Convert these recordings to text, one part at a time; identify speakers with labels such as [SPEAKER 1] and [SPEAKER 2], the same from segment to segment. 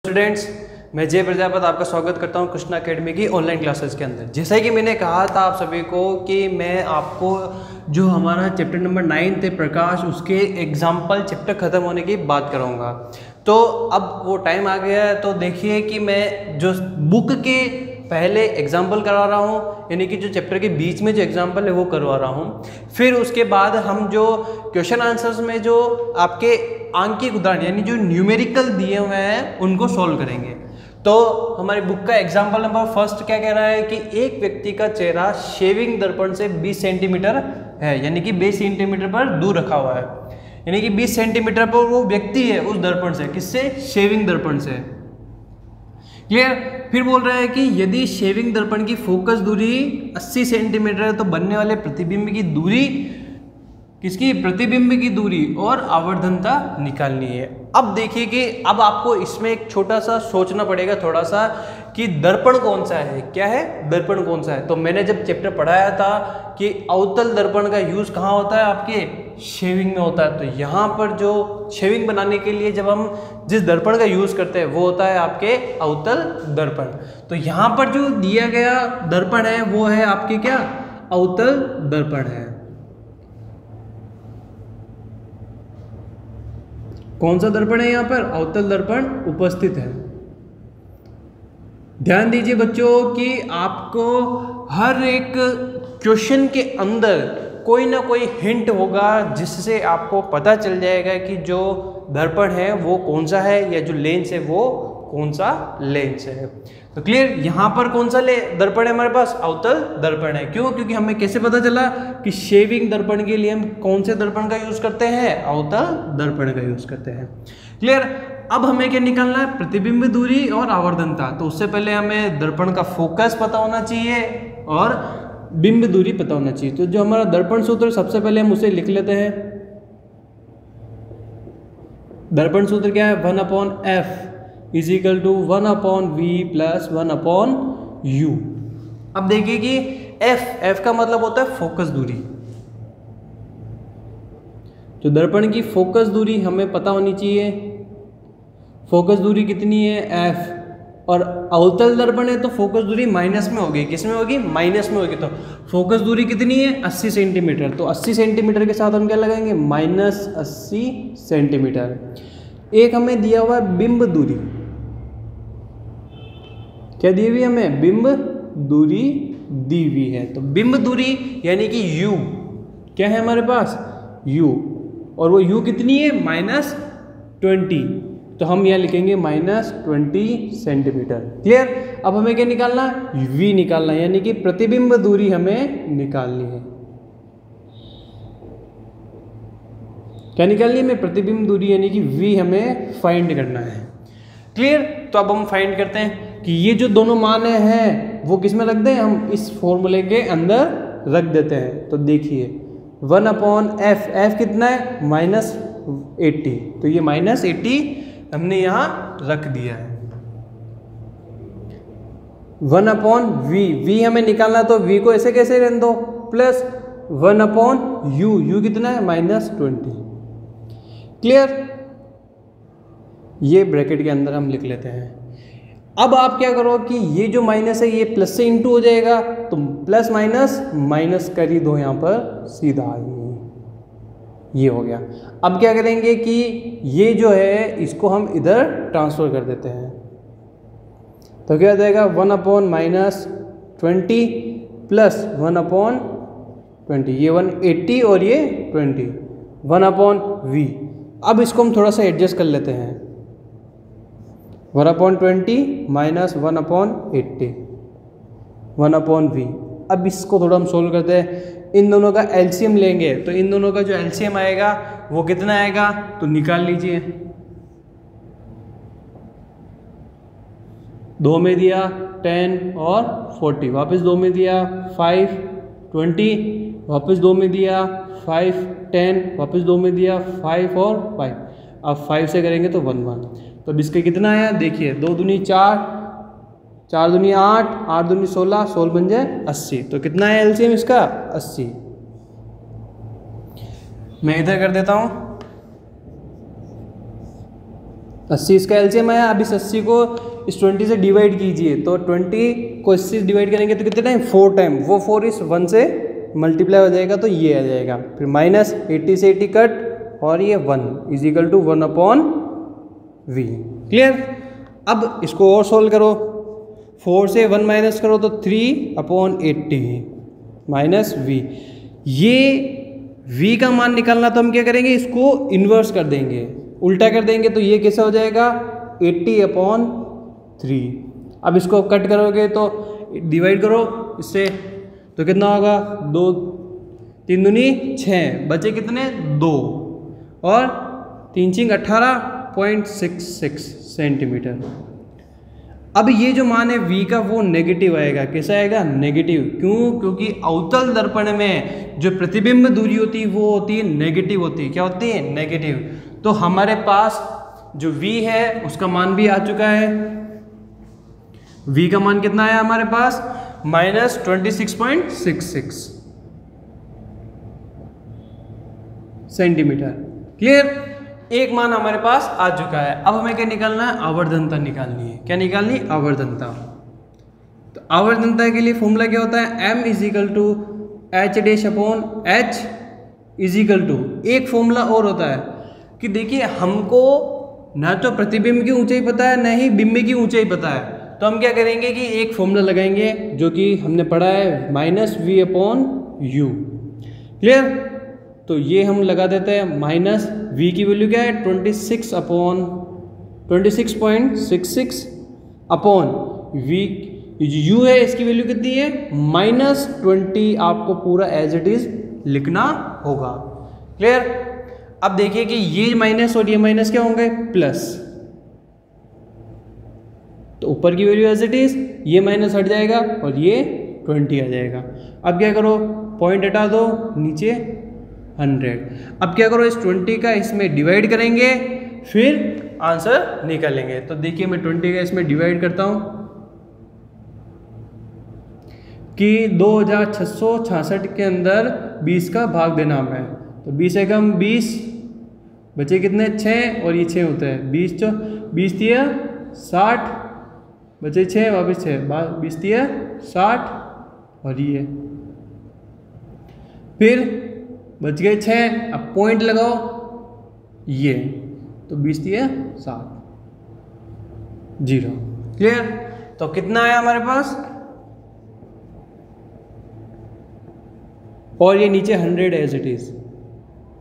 [SPEAKER 1] Students, मैं जय प्रजापति आपका स्वागत करता हूं कृष्णा अकेडमी की ऑनलाइन क्लासेस के अंदर। जैसा कि मैंने कहा था आप सभी को कि मैं आपको जो हमारा चैप्टर नंबर 9 थे प्रकाश, उसके एग्जाम्पल चैप्टर ख़त्म होने की बात करूंगा। तो अब वो टाइम आ गया है, तो देखिए कि मैं जो बुक के पहले एग्जाम्पल करा रहा हूँ, यानी कि जो चैप्टर के बीच में जो एग्जाम्पल है वो करवा रहा हूँ। फिर उसके बाद हम जो क्वेश्चन आंसर्स में जो आपके आंकिक उदाहरण यानी जो न्यूमेरिकल दिए हुए हैं उनको सॉल्व करेंगे। तो हमारी बुक का एग्जाम्पल नंबर फर्स्ट क्या कह रहा है कि एक व्यक्ति का चेहरा शेविंग दर्पण से 20 सेंटीमीटर है, यानी कि 20 सेंटीमीटर पर दूर रखा हुआ है, यानी कि 20 सेंटीमीटर पर वो व्यक्ति है उस दर्पण से। किससे? शेविंग दर्पण से। क्लियर? फिर बोल रहा है कि यदि शेविंग दर्पण की फोकस दूरी 80 सेंटीमीटर है तो बनने वाले प्रतिबिंब की दूरी, किसकी? प्रतिबिंब की दूरी और आवर्धनता निकालनी है। अब देखिए कि अब आपको इसमें एक छोटा सा सोचना पड़ेगा थोड़ा सा कि दर्पण कौन सा है। क्या है? दर्पण कौन सा है। तो मैंने जब चैप्टर पढ़ाया था कि अवतल दर्पण का यूज कहाँ होता है, आपके शेविंग में होता है। तो यहाँ पर जो शेविंग बनाने के लिए जब हम जिस दर्पण का यूज करते हैं वो होता है आपके अवतल दर्पण। तो यहाँ पर जो दिया गया दर्पण है वो है आपके क्या? अवतल दर्पण है। कौन सा दर्पण है? यहाँ पर अवतल दर्पण उपस्थित है। ध्यान दीजिए बच्चों कि आपको हर एक क्वेश्चन के अंदर कोई ना कोई हिंट होगा जिससे आपको पता चल जाएगा कि जो दर्पण है वो कौन सा है या जो लेंस है वो कौन सा लेंस है। तो क्लियर? यहाँ पर कौन सा दर्पण है हमारे पास? अवतल दर्पण है। क्यों? क्योंकि हमें कैसे पता चला कि शेविंग दर्पण के लिए हम कौन से दर्पण का यूज करते हैं? अवतल दर्पण का यूज करते हैं। क्लियर? अब हमें क्या निकालना है? प्रतिबिंब दूरी और आवर्धनता। तो उससे पहले हमें दर्पण का फोकस पता होना चाहिए और बिंब दूरी पता होना चाहिए। तो जो हमारा दर्पण सूत्र सबसे पहले हम उसे लिख लेते हैं। दर्पण सूत्र क्या है? 1/f is equal to 1/v plus 1/u। अब देखिए कि f का मतलब होता है फोकस दूरी। तो दर्पण की फोकस दूरी हमें पता होनी चाहिए। फोकस दूरी कितनी है? f। और अवतल दर्पण है तो फोकस दूरी माइनस में होगी। किस में होगी? माइनस में होगी। तो फोकस दूरी कितनी है? 80 सेंटीमीटर। तो 80 सेंटीमीटर के साथ हम क्या लगाएंगे? -80 सेंटीमीटर। एक हमें दिया हुआ है बिंब दूरी। क्या दी हुई हमें? बिंब दूरी दी हुई है। तो बिंब दूरी यानी कि u क्या है हमारे पास? u। और वो u कितनी है? -20। तो हम यहाँ लिखेंगे -20 सेंटीमीटर। क्लियर? अब हमें क्या निकालना है? v निकालना है, यानी कि प्रतिबिंब दूरी हमें निकालनी है। क्या निकालनी है हमें? प्रतिबिंब दूरी, यानी कि v हमें फाइंड करना है। क्लियर? तो अब हम फाइंड करते हैं कि ये जो दोनों मान हैं वो किस में रख दें? हम इस फॉर्मूले के अंदर रख देते हैं। तो देखिए 1/f, f कितना है? -80। तो ये -80 हमने यहाँ रख दिया है। 1/v, v हमें निकालना, तो v को ऐसे कैसे रहने दो, प्लस 1/u, u कितना है? -20। क्लियर? ये ब्रैकेट के अंदर हम लिख लेते हैं। अब आप क्या करो कि ये जो माइनस है ये प्लस से इंटू हो जाएगा, तो प्लस माइनस माइनस कर ही दो यहाँ पर सीधा। ये हो गया। अब क्या करेंगे कि ये जो है इसको हम इधर ट्रांसफर कर देते हैं। तो क्या हो जाएगा? 1/-20 प्लस 1/20। ये 180 और ये 20, 1/v। अब इसको हम थोड़ा सा एडजस्ट कर लेते हैं। 1/20 माइनस 1/80, 1/v। अब इसको थोड़ा हम सोल्व करते हैं। इन दोनों का एलसीएम लेंगे, तो इन दोनों का जो एलसीएम आएगा वो कितना आएगा? तो निकाल लीजिए। 2 में दिया 10 और 40, वापस 2 में दिया 5, 20, वापस 2 में दिया 5, 10, वापस 2 में दिया 5 और 5। अब 5 से करेंगे तो 1 1। तो अब इसका कितना आया? देखिए 2 दूनी 4, 4 दूनी 8, 8 दूनी 16, 16 बन जाए 80। तो कितना है एलसीएम इसका? 80। मैं इधर कर देता हूँ। 80 इसका एलसीएम आया। अब इस 80 को इस 20 से डिवाइड कीजिए, तो 20 को 80 से डिवाइड करेंगे तो कितने टाइम, 4 टाइम, वो 4 इस 1 से मल्टीप्लाई हो जाएगा तो ये आ जाएगा। फिर माइनस 80 से 80 कट और ये 1 is equal to 1/v। Clear. अब इसको और सोल्व करो, 4 से 1 माइनस करो तो 3/80 माइनस v। ये v का मान निकालना तो हम क्या करेंगे, इसको इन्वर्स कर देंगे, उल्टा कर देंगे, तो ये कैसा हो जाएगा 80/3। अब इसको कट करोगे तो डिवाइड करो इससे तो कितना होगा, 2 3 दूनी 6, बचे कितने 2 और 3 6 18.66 सेंटीमीटर। अब ये जो मान है v का वो नेगेटिव आएगा। कैसा आएगा, नेगेटिव। क्यों, क्योंकि अवतल दर्पण में जो प्रतिबिंब दूरी होती है वो होती है नेगेटिव होती है। क्या होती है, नेगेटिव। तो हमारे पास जो v है उसका मान भी आ चुका है। v का मान कितना आया हमारे पास, -26.66 सेंटीमीटर। क्लियर। एक मान हमारे पास आ चुका है। अब हमें क्या निकालना है, आवर्धनता निकालनी है। क्या निकालनी, आवर्धनता। तो आवर्धनता के लिए फॉर्मूला क्या होता है, m is equal to h' is equal to, एक फॉर्मूला और होता है कि देखिए हमको ना तो प्रतिबिंब की ऊंचाई पता है, ना ही बिंब की ऊंचाई पता है, तो हम क्या करेंगे कि एक फॉर्मूला लगाएंगे जो कि हमने पढ़ा है -v/u। क्लियर। तो ये हम लगा देते हैं, माइनस v की वैल्यू क्या है 26.66 अपॉन v, u है इसकी वैल्यू कितनी है -20। आपको पूरा एज इट इज लिखना होगा। क्लियर। अब देखिए कि ये माइनस और ये माइनस क्या होंगे, प्लस। तो ऊपर की वैल्यू एज इट इज, ये माइनस हट जाएगा और ये 20 आ जाएगा। अब क्या करो, पॉइंट हटा दो, नीचे 100। अब क्या करो, इस 20 का इसमें डिवाइड करेंगे, फिर आंसर निकालेंगे। तो देखिए मैं 20 का इसमें डिवाइड करता हूं कि 2666 के अंदर 20 का भाग देना है। तो 20 से कम 20, बचे कितने 6 और ये 6 होता है, 20 दिया 60, बचे 6 वापस 6, 20 दिया 60 और ये फिर बच गए 6। अब पॉइंट लगाओ ये, तो 20 दिया 60, 0। क्लियर। तो कितना आया हमारे पास, और ये नीचे 100 एज इट इज।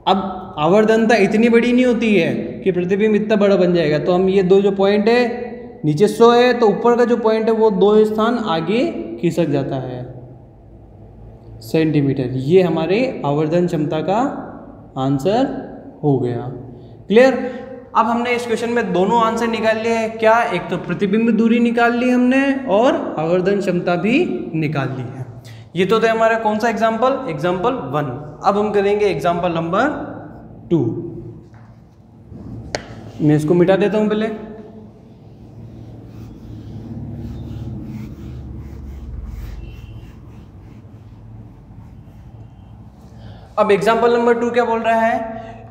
[SPEAKER 1] अब आवर्धनता इतनी बड़ी नहीं होती है कि प्रतिबिंब इतना बड़ा बन जाएगा, तो हम ये दो जो पॉइंट है, नीचे 100 है तो ऊपर का जो पॉइंट है वो 2 स्थान आगे खिसक जाता है सेंटीमीटर। ये हमारे आवर्धन क्षमता का आंसर हो गया। क्लियर। अब हमने इस क्वेश्चन में दोनों आंसर निकाल लिए हैं। क्या, एक तो प्रतिबिंब दूरी निकाल ली हमने और आवर्धन क्षमता भी निकाल ली है। ये तो थे हमारा कौन सा एग्जाम्पल, एग्जाम्पल 1। अब हम करेंगे एग्जाम्पल नंबर 2। मैं इसको मिटा देता हूं पहले। अब एग्जाम्पल नंबर 2 क्या बोल रहा है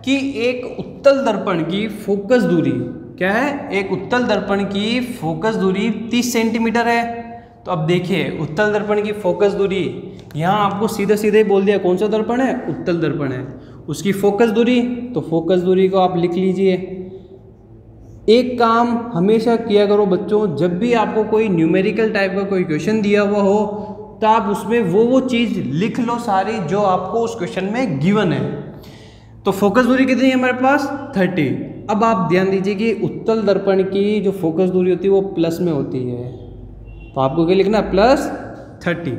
[SPEAKER 1] कि एक उत्तल दर्पण की फोकस दूरी, क्या है, एक उत्तल दर्पण की फोकस दूरी 30 सेंटीमीटर है। तो अब देखिए उत्तल दर्पण की फोकस दूरी, यहाँ आपको सीधे सीधे बोल दिया कौन सा दर्पण है, उत्तल दर्पण है, उसकी फोकस दूरी, तो फोकस दूरी को आप लिख लीजिए। एक काम हमेशा किया करो बच्चों, जब भी आपको कोई न्यूमेरिकल टाइप का कोई क्वेश्चन दिया हुआ हो तो आप उसमें वो चीज़ लिख लो सारी जो आपको उस क्वेश्चन में गिवन है। तो फोकस दूरी कितनी है हमारे पास 30। अब आप ध्यान दीजिए कि उत्तल दर्पण की जो फोकस दूरी होती है वो प्लस में होती है, तो आपको क्या लिखना है +30।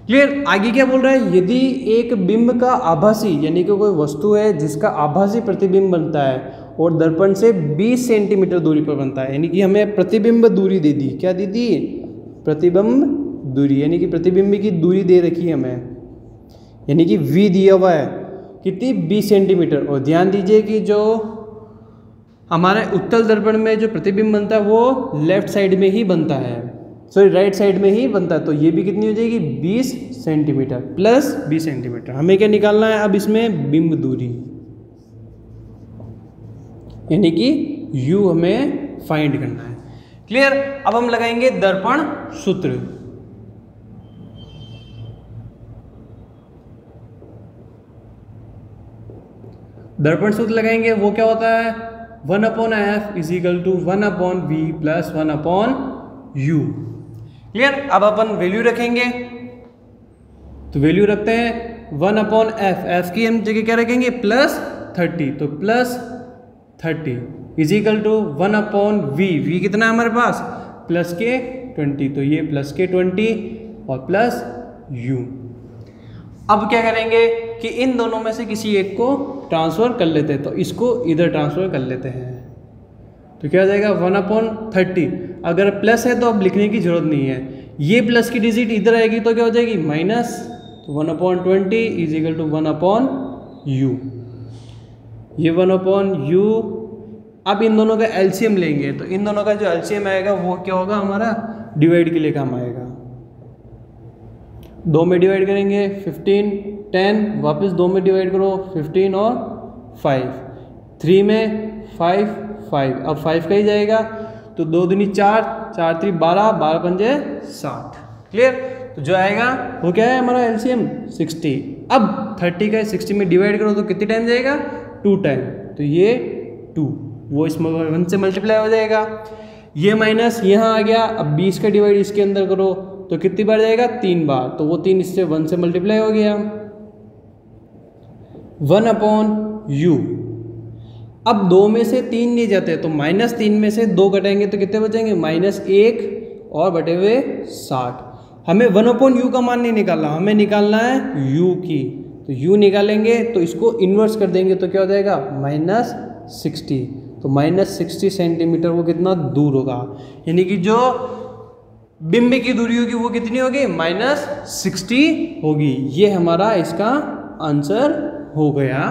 [SPEAKER 1] क्लियर। आगे क्या बोल रहा है, यदि एक बिंब का आभासी यानी कि कोई वस्तु है जिसका आभासी प्रतिबिंब बनता है और दर्पण से 20 सेंटीमीटर दूरी पर बनता है, यानी कि हमें प्रतिबिंब दूरी दे दी, क्या दी थी, प्रतिबिंब दूरी, यानी कि प्रतिबिंब की दूरी दे रखी है हमें, यानी कि v दिया हुआ है कितनी 20 सेंटीमीटर। और ध्यान दीजिए कि जो हमारे उत्तल दर्पण में जो प्रतिबिंब बनता है वो लेफ्ट साइड में ही बनता है, सॉरी राइट साइड में ही बनता है। तो ये भी कितनी हो जाएगी 20 सेंटीमीटर प्लस 20 सेंटीमीटर। हमें क्या निकालना है अब इसमें बिंब दूरी, यानी कि u हमें फाइंड करना है। क्लियर। अब हम लगाएंगे दर्पण सूत्र। दर्पण सूत्र लगाएंगे, वो क्या होता है 1/f is equal to 1/v plus 1/u। Clear. अब अपन वैल्यू रखेंगे, तो वैल्यू रखते हैं 1/f, f की हम जगह क्या रखेंगे +30, तो +30 is equal to 1/v, v कितना है हमारे पास +20, तो ये +20 और +u। अब क्या करेंगे कि इन दोनों में से किसी एक को ट्रांसफ़र कर लेते हैं, तो इसको इधर ट्रांसफ़र कर लेते हैं, तो क्या हो जाएगा 1/30। अगर प्लस है तो अब लिखने की ज़रूरत नहीं है, ये प्लस की डिजिट इधर आएगी तो क्या हो जाएगी माइनस, तो 1/20 इज इक्वल टू 1/u, ये 1/u। अब इन दोनों का एलसीएम लेंगे, तो इन दोनों का जो एलसीएम आएगा वो क्या होगा हमारा डिवाइड के लिए काम आएगा। 2 में डिवाइड करेंगे 15, 10, वापस 2 में डिवाइड करो 15 और 5, 3 में 5, 5, अब 5 का ही जाएगा, तो 2 दूनी 4, 4 3 12, 12 पंजे 60। क्लियर। तो जो आएगा वो क्या है हमारा एलसीएम 60। अब 30 का 60 में डिवाइड करो तो कितनी टाइम जाएगा 2 टाइम, तो ये 2 वो इसमें 1 से मल्टीप्लाई हो जाएगा, ये माइनस यहाँ आ गया। अब 20 का डिवाइड इसके अंदर करो तो कितनी बार जाएगा 3 बार, तो वो 3 इससे 1 से मल्टीप्लाई हो गया 1/u। अब 2 में से 3 नहीं जाते, तो -3 में से 2 घटाएंगे तो कितने बचेंगे -1 और बटे हुए 60। हमें 1/u का मान नहीं निकालना, हमें निकालना है u की, तो u निकालेंगे तो इसको इन्वर्स कर देंगे तो क्या हो जाएगा -60, तो -60 सेंटीमीटर वो कितना दूर होगा, यानी कि जो बिंब की दूरी होगी वो कितनी होगी -60 होगी। ये हमारा इसका आंसर हो गया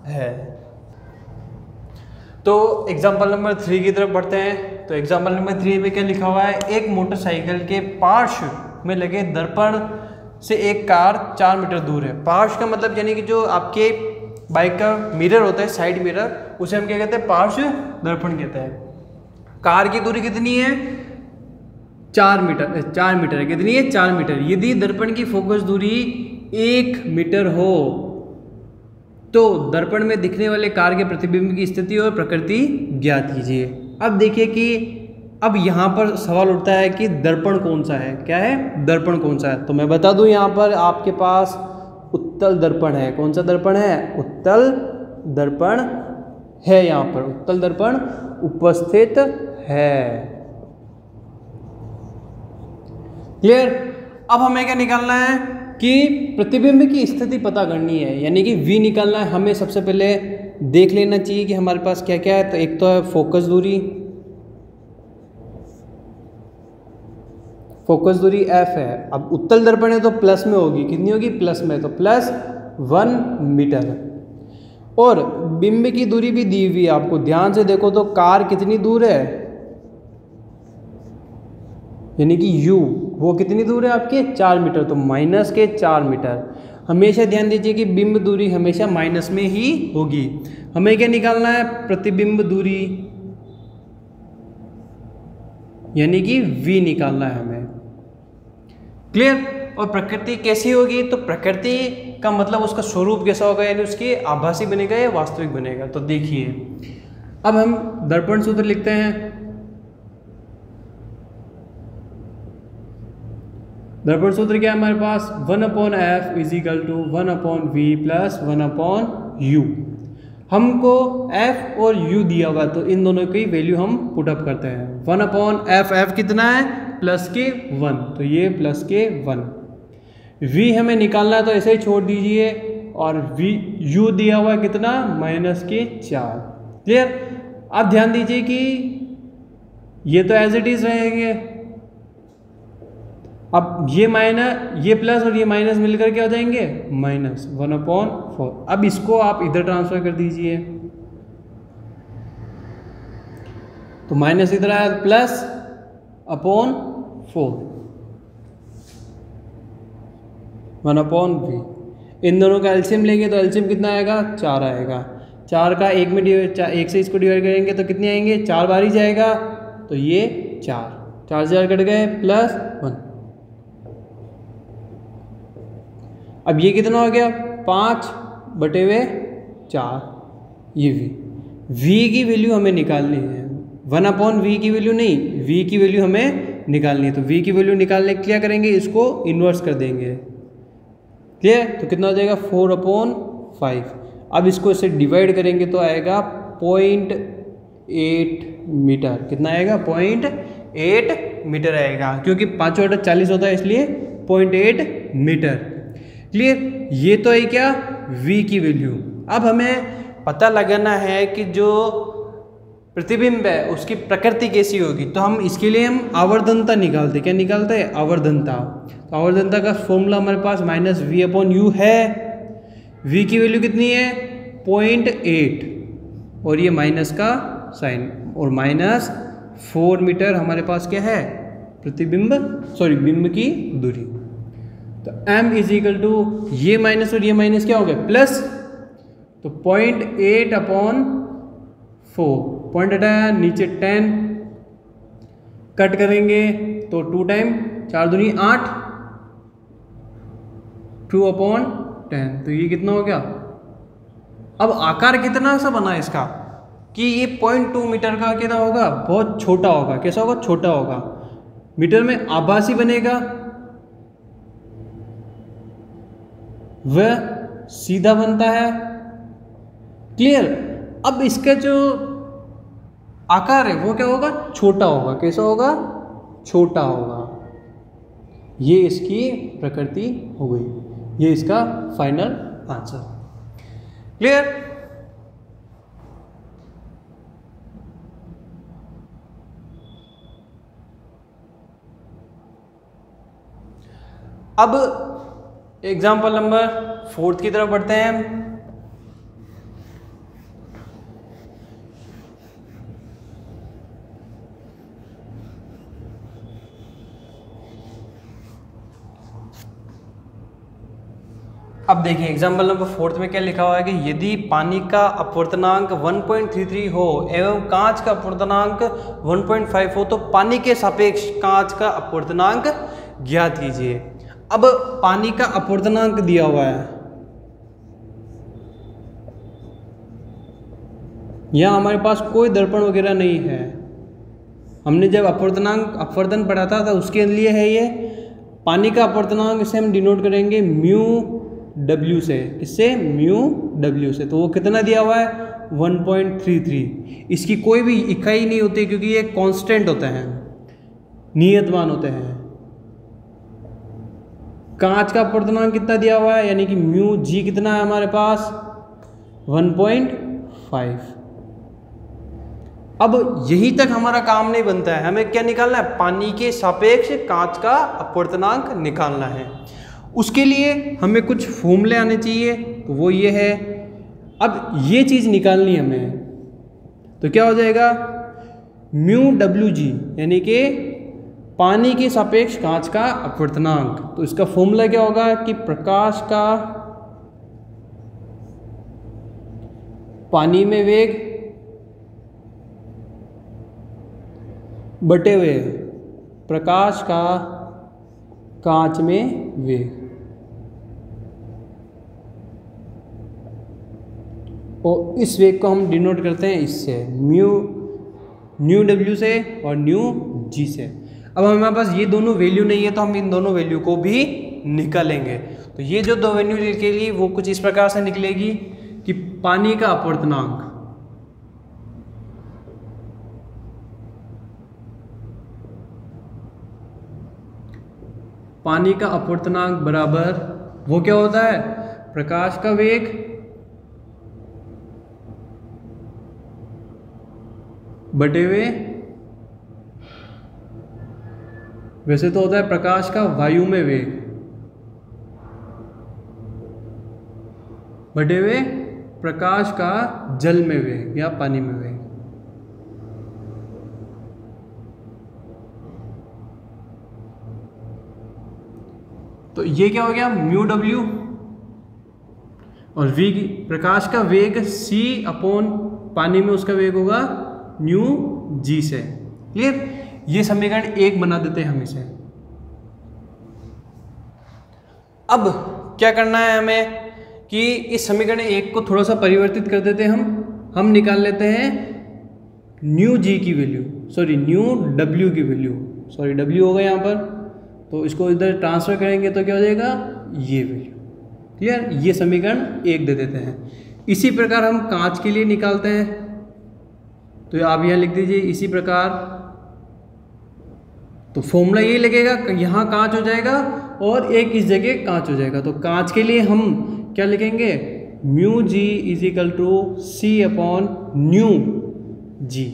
[SPEAKER 1] है। तो एग्जाम्पल नंबर 3 की तरफ बढ़ते हैं। तो एग्जाम्पल नंबर 3 में क्या लिखा हुआ है, एक मोटरसाइकिल के पार्श्व में लगे दर्पण से एक कार 4 मीटर दूर है। पार्श्व का मतलब यानी कि जो आपके बाइक का मिरर होता है, साइड मिरर, उसे हम क्या कहते हैं पार्श्व दर्पण कहते हैं। कार की दूरी कितनी है 4 मीटर, 4 मीटर कितनी है 4 मीटर। यदि दर्पण की फोकस दूरी 1 मीटर हो तो दर्पण में दिखने वाले कार के प्रतिबिंब की स्थिति और प्रकृति ज्ञात कीजिए। अब देखिए कि अब यहाँ पर सवाल उठता है कि दर्पण कौन सा है, क्या है दर्पण कौन सा है। तो मैं बता दूं यहाँ पर आपके पास उत्तल दर्पण है। कौन सा दर्पण है उत्तल दर्पण है, यहाँ पर उत्तल दर्पण उपस्थित है। क्लियर। अब हमें क्या निकालना है कि प्रतिबिंब की स्थिति पता करनी है, यानी कि v निकालना है। हमें सबसे पहले देख लेना चाहिए कि हमारे पास क्या क्या है। तो एक तो है फोकस दूरी, फोकस दूरी f है। अब उत्तल दर्पण है तो प्लस में होगी, कितनी होगी प्लस में, तो +1 मीटर। और बिंब की दूरी भी दी हुई है आपको, ध्यान से देखो तो कार कितनी दूर है, यानी कि u वो कितनी दूर है आपके 4 मीटर, तो -4 मीटर। हमेशा ध्यान दीजिए कि बिंब दूरी हमेशा माइनस में ही होगी। हमें क्या निकालना है प्रतिबिंब दूरी, यानी कि v निकालना है हमें। क्लियर। और प्रकृति कैसी होगी, तो प्रकृति का मतलब उसका स्वरूप कैसा होगा, यानी उसकी आभासी बनेगा या वास्तविक बनेगा। तो देखिए अब हम दर्पण सूत्र लिखते हैं। दर्पण सूत्र क्या है हमारे पास 1/f is equal to 1/v plus 1/u। हमको f और u दिया हुआ, तो इन दोनों की वैल्यू हम पुटअप करते हैं। 1/f, f कितना है +1, तो ये +1। v हमें निकालना है तो ऐसे ही छोड़ दीजिए, और u दिया हुआ है कितना -4। क्लियर। अब ध्यान दीजिए कि ये तो एज इट इज रहेंगे। अब ये प्लस और ये माइनस मिलकर क्या हो जाएंगे -1/4। अब इसको आप इधर ट्रांसफर कर दीजिए, तो माइनस इधर आया +/4 1/v। इन दोनों का एलसीएम लेंगे तो एलसीएम कितना आएगा 4 आएगा। 4 का 1 में एक से इसको डिवाइड करेंगे तो कितने आएंगे, 4 बार ही जाएगा, तो ये 4 से 4 कट गए +1। अब ये कितना हो गया, 5/4, ये v की वैल्यू हमें निकालनी है, 1/v की वैल्यू नहीं, v की वैल्यू हमें निकालनी है। तो v की वैल्यू निकालने के क्या करेंगे, इसको इन्वर्स कर देंगे, क्लियर। तो कितना हो जाएगा 4/5। अब इसको इससे डिवाइड करेंगे तो आएगा 0.8 मीटर। कितना आएगा, 0.8 मीटर आएगा, क्योंकि 5 बटा 40 होता है इसलिए 0.8 मीटर, क्लियर। ये तो है क्या, v की वैल्यू। अब हमें पता लगाना है कि जो प्रतिबिंब है उसकी प्रकृति कैसी होगी, तो हम इसके लिए हम आवर्धनता निकालते, क्या निकालते हैं, आवर्धनता। तो आवर्धनता का फॉर्मूला हमारे पास -v/u है। v की वैल्यू कितनी है, 0.8, और ये माइनस का साइन, और -4 मीटर हमारे पास क्या है, बिंब की दूरी। तो m = ये माइनस और ये माइनस क्या हो गया, प्लस, तो 0.8/4, पॉइंट हटाया, नीचे 10 कट करेंगे तो 2 टाइम 4 दूनी 8, 2/10, तो ये कितना हो गया। अब आकार कितना सा बना है इसका कि ये 0.2 मीटर का कितना होगा, बहुत छोटा होगा। कैसा होगा, छोटा होगा। मीटर में आभासी बनेगा, वह सीधा बनता है, क्लियर। अब इसका जो आकार है वो क्या होगा, छोटा होगा। कैसा होगा, छोटा होगा। ये इसकी प्रकृति हो गई, ये इसका फाइनल आंसर, क्लियर। अब एग्जाम्पल नंबर 4 की तरफ बढ़ते हैं। अब देखिए एग्जाम्पल नंबर 4 में क्या लिखा हुआ है कि यदि पानी का अपवर्तनांक 1.33 हो एवं कांच का अपवर्तनांक 1.5 हो तो पानी के सापेक्ष कांच का अपवर्तनांक ज्ञात कीजिए। अब पानी का अपवर्तनांक दिया हुआ है, यहाँ हमारे पास कोई दर्पण वगैरह नहीं है। हमने जब अपवर्तन पढ़ा था उसके लिए है ये पानी का अपवर्तनांक, इसे हम डिनोट करेंगे μw से। किससे, μw से। तो वो कितना दिया हुआ है, 1.33। इसकी कोई भी इकाई नहीं होती क्योंकि ये कांस्टेंट होते हैं, नियतमान होते हैं। कांच का अपवर्तनांक कितना दिया हुआ है, यानी कि μg कितना है हमारे पास, 1.5। अब यहीं तक हमारा काम नहीं बनता है, हमें क्या निकालना है, पानी के सापेक्ष कांच का अपवर्तनांक निकालना है। उसके लिए हमें कुछ फॉर्मूले आने चाहिए, तो वो ये है। अब ये चीज़ निकालनी है हमें, तो क्या हो जाएगा, μwg यानी कि पानी के सापेक्ष कांच का अपवर्तनांक। तो इसका फॉर्मूला क्या होगा कि प्रकाश का पानी में वेग बटे हुए प्रकाश का कांच में वेग, और इस वेग को हम डिनोट करते हैं इससे μw से और μg से। अब हमारे पास ये दोनों वैल्यू नहीं है तो हम इन दोनों वैल्यू को भी निकालेंगे। तो ये जो दो वैल्यू निकलेगी वो कुछ इस प्रकार से निकलेगी कि पानी का अपवर्तनांक बराबर, वो क्या होता है, प्रकाश का वेग बटे हुए, वैसे तो होता है प्रकाश का वायु में वेग बटे हुए प्रकाश का जल में वेग या पानी में वेग। तो ये क्या हो गया, μw, और v प्रकाश का वेग c अपॉन पानी में उसका वेग होगा न्यू जी से। क्लियर? ये समीकरण 1 बना देते हैं हम इसे। अब क्या करना है हमें कि इस समीकरण 1 को थोड़ा सा परिवर्तित कर देते हैं हम निकाल लेते हैं न्यू जी की वैल्यू, सॉरी न्यू डब्ल्यू की वैल्यू, सॉरी डब्ल्यू होगा यहाँ पर, तो इसको इधर ट्रांसफर करेंगे तो क्या हो जाएगा ये वैल्यू। क्लियर? ये समीकरण 1 दे देते हैं। इसी प्रकार हम कांच के लिए निकालते हैं, तो आप यहाँ लिख दीजिए इसी प्रकार। तो फॉर्मूला ये लगेगा, यहाँ कांच हो जाएगा और एक इस जगह कांच हो जाएगा। तो कांच के लिए हम क्या लिखेंगे, mu g is equal to c upon nu g.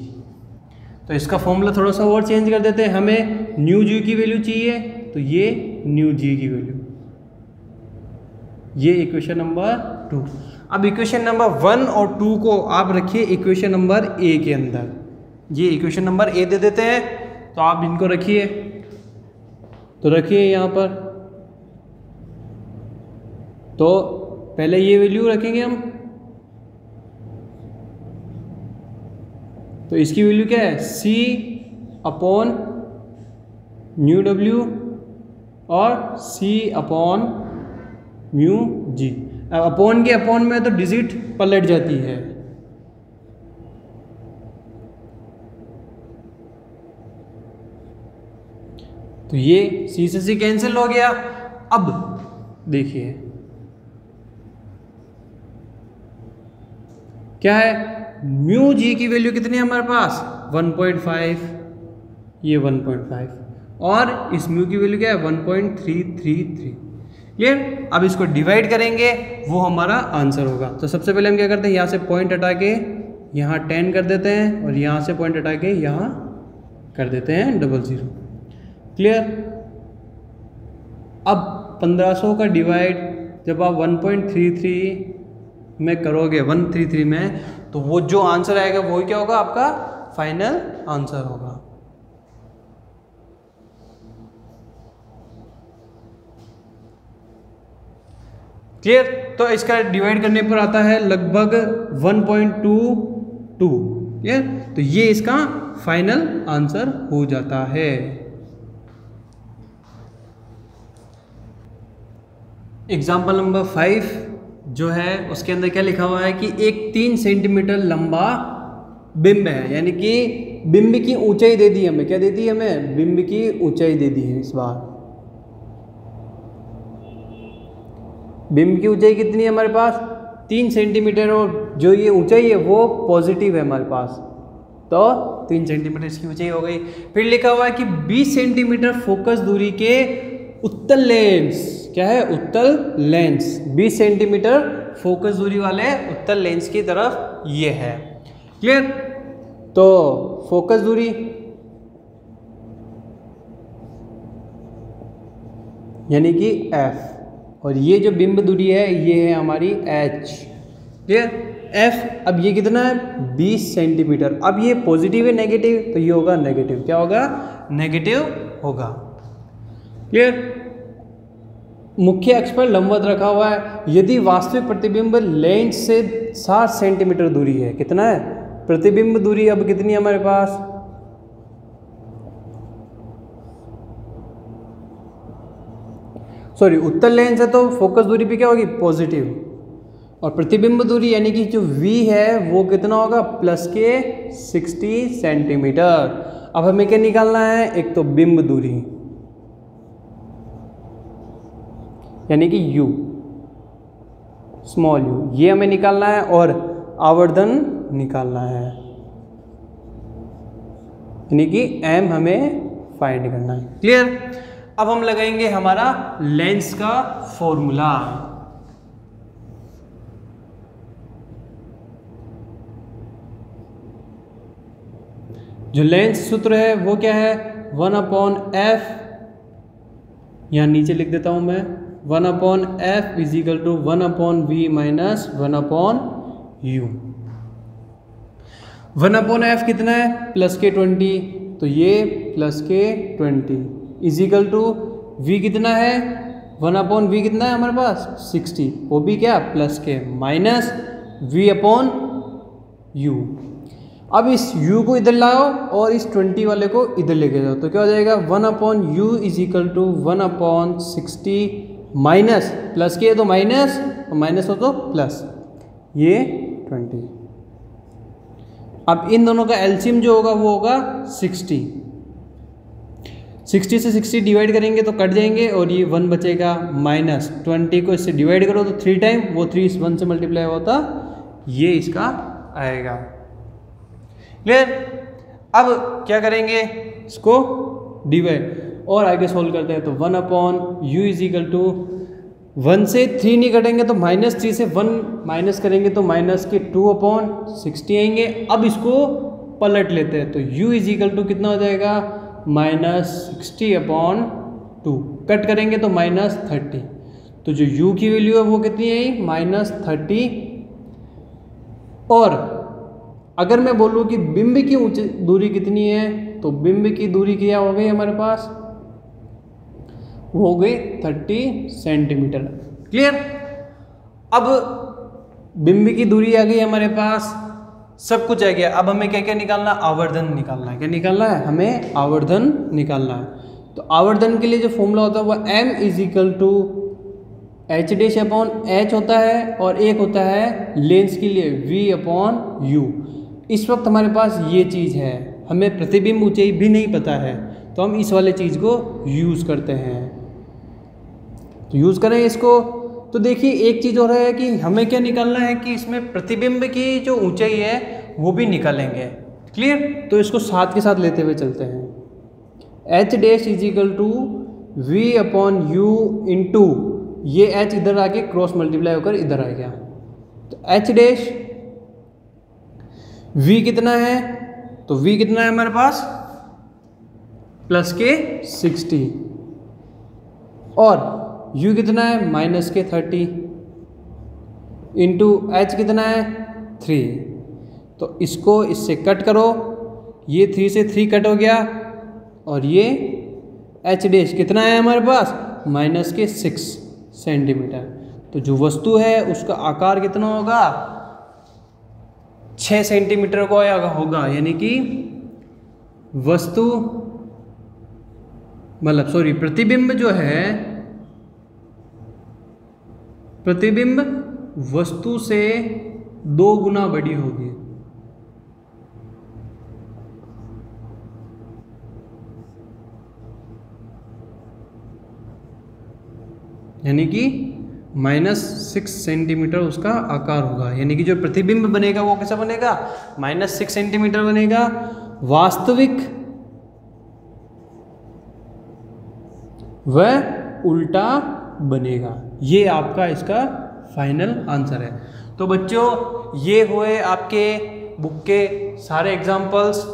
[SPEAKER 1] तो इसका फॉर्मूला थोड़ा सा और चेंज कर देते हैं, हमें न्यू जी की वैल्यू चाहिए, तो ये न्यू जी की वैल्यू, ये इक्वेशन नंबर 2। अब इक्वेशन नंबर 1 और 2 को आप रखिए इक्वेशन नंबर ए के अंदर। ये इक्वेशन नंबर ए दे देते हैं, तो आप इनको रखिए, तो रखिए यहाँ पर। तो पहले ये वैल्यू रखेंगे हम, तो इसकी वैल्यू क्या है c अपॉन न्यू डब्ल्यू और c अपॉन म्यू जी। अब अपॉन के अपॉन में तो डिजिट पलट जाती है, तो ये c से c कैंसिल हो गया। अब देखिए क्या है, म्यू जी की वैल्यू कितनी है हमारे पास 1.5, ये 1.5 और इस म्यू की वैल्यू क्या है 1.333। क्लियर? अब इसको डिवाइड करेंगे, वो हमारा आंसर होगा। तो सबसे पहले हम क्या करते हैं, यहाँ से पॉइंट हटा के यहाँ 10 कर देते हैं और यहाँ से पॉइंट हटा के यहाँ कर देते हैं 00। क्लियर? अब 1500 का डिवाइड जब आप 1.33 में करोगे, 133 में, तो वो जो आंसर आएगा वही क्या होगा, आपका फाइनल आंसर होगा। क्लियर? तो इसका डिवाइड करने पर आता है लगभग 1.22। क्लियर? तो ये इसका फाइनल आंसर हो जाता है। एग्जाम्पल नंबर 5 जो है उसके अंदर क्या लिखा हुआ है कि एक 3 सेंटीमीटर लंबा बिंब है, यानी कि बिंब की ऊंचाई दे दी हमें, क्या दे दी हमें, बिंब की ऊंचाई दे दी है। इस बार बिंब की ऊंचाई कितनी है हमारे पास 3 सेंटीमीटर, और जो ये ऊंचाई है वो पॉजिटिव है हमारे पास, तो 3 सेंटीमीटर इसकी ऊंचाई हो गई। फिर लिखा हुआ है कि 20 सेंटीमीटर फोकस दूरी के उत्तल लेंस, क्या है उत्तल लेंस, 20 सेंटीमीटर फोकस दूरी वाले उत्तल लेंस की तरफ ये है। क्लियर? तो फोकस दूरी यानी कि f, और ये जो बिंब दूरी है ये है हमारी h। क्लियर? f, अब ये कितना है 20 सेंटीमीटर। अब ये पॉजिटिव है नेगेटिव, तो ये होगा नेगेटिव, क्या होगा नेगेटिव होगा। क्लियर? मुख्य अक्ष पर लंबवत रखा हुआ है। यदि वास्तविक प्रतिबिंब लेंस से 60 सेंटीमीटर दूरी है, कितना है प्रतिबिंब दूरी, अब कितनी है हमारे पास, सॉरी उत्तल लेंस है तो फोकस दूरी पे क्या होगी पॉजिटिव, और प्रतिबिंब दूरी यानी कि जो v है वो कितना होगा प्लस के 60 सेंटीमीटर। अब हमें क्या निकालना है, एक तो बिंब दूरी यानी कि u स्मॉल u, ये हमें निकालना है, और आवर्धन निकालना है यानी कि m हमें फाइंड करना है। क्लियर? अब हम लगाएंगे हमारा लेंस का फॉर्मूला। जो लेंस सूत्र है वो क्या है 1/f, यहाँ नीचे लिख देता हूं मैं 1/f is equal to 1/v minus 1/u। 1/f कितना है प्लस के 20, तो ये प्लस के 20 इज इक्वल टू v कितना है 1/v कितना है हमारे पास 60, वो भी क्या प्लस के, माइनस v/u। अब इस u को इधर लाओ और इस 20 वाले को इधर लेके जाओ, तो क्या हो जाएगा 1/u is equal to 1/60 minus plus के तो माइनस, माइनस हो तो प्लस, ये 20। अब इन दोनों का एलसीएम जो होगा वो होगा 60। 60 से 60 डिवाइड करेंगे तो कट जाएंगे और ये 1 बचेगा, माइनस 20 को इससे डिवाइड करो तो 3 टाइम, वो 3 इस 1 से मल्टीप्लाई होता, ये इसका आएगा। क्लियर? अब क्या करेंगे, इसको डिवाइड और आगे सोल्व करते हैं। तो 1/u इज इक्वल टू 1 से 3 नहीं कटेंगे तो -3 से 1 माइनस करेंगे तो माइनस के 2/60 आएंगे। अब इसको पलट लेते हैं तो u इज इक्वल टू कितना हो जाएगा -60/2, कट करेंगे तो -30, तो जो u की वैल्यू है वो कितनी आई -30। और अगर मैं बोलूँ कि बिंब की दूरी कितनी है, तो बिंब की दूरी क्या हो गई हमारे पास, वो हो गई 30 सेंटीमीटर। क्लियर? अब बिंब की दूरी आ गई हमारे पास, सब कुछ आ गया। अब हमें क्या क्या निकालना है, आवर्धन निकालना है। क्या निकालना है, हमें आवर्धन निकालना है। तो आवर्धन के लिए जो फॉर्मूला होता है वो m is equal to h' होता है और एक होता है लेंस के लिए v/u। इस वक्त हमारे पास ये चीज़ है, हमें प्रतिबिंब ऊंचाई भी नहीं पता है, तो हम इस वाले चीज़ को यूज़ करते हैं। तो यूज़ करें इसको, तो देखिए एक चीज़ हो रहा है कि हमें क्या निकालना है कि इसमें प्रतिबिंब की जो ऊंचाई है वो भी निकालेंगे। क्लियर? तो इसको साथ के साथ लेते हुए चलते हैं। h' is equal to v/u into ये h इधर आके क्रॉस मल्टीप्लाई होकर इधर आ गया, तो h' v कितना है, तो v कितना है हमारे पास प्लस के 60 और u कितना है माइनस के 30 इंटू h कितना है 3। तो इसको इससे कट करो, ये 3 से 3 कट हो गया और ये h' कितना है हमारे पास माइनस के 6 सेंटीमीटर। तो जो वस्तु है उसका आकार कितना होगा 6 सेंटीमीटर को होगा, यानी कि वस्तु मतलब सॉरी प्रतिबिंब जो है, प्रतिबिंब वस्तु से 2 गुना बड़ी होगी। यानी कि -6 सेंटीमीटर उसका आकार होगा, यानी कि जो प्रतिबिंब बनेगा वो कैसा बनेगा -6 सेंटीमीटर बनेगा। वास्तविक वह उल्टा बनेगा। ये आपका इसका फाइनल आंसर है। तो बच्चों ये हुए आपके बुक के सारे एग्जाम्पल्स।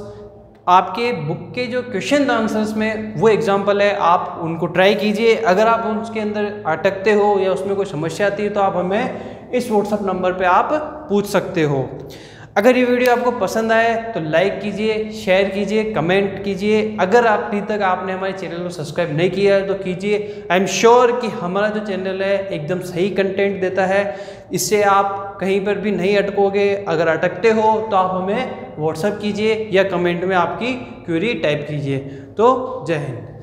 [SPEAKER 1] आपके बुक के जो क्वेश्चन आंसर्स में वो एग्जाम्पल है, आप उनको ट्राई कीजिए। अगर आप उसके अंदर अटकते हो या उसमें कोई समस्या आती है तो आप हमें इस व्हाट्सएप नंबर पे आप पूछ सकते हो। अगर ये वीडियो आपको पसंद आए तो लाइक कीजिए, शेयर कीजिए, कमेंट कीजिए। अगर आप अभी तक आपने हमारे चैनल को सब्सक्राइब नहीं किया है तो कीजिए। आई एम श्योर कि हमारा जो चैनल है एकदम सही कंटेंट देता है, इससे आप कहीं पर भी नहीं अटकोगे। अगर अटकते हो तो आप हमें व्हाट्सएप कीजिए या कमेंट में आपकी क्वेरी टाइप कीजिए। तो जय हिंद।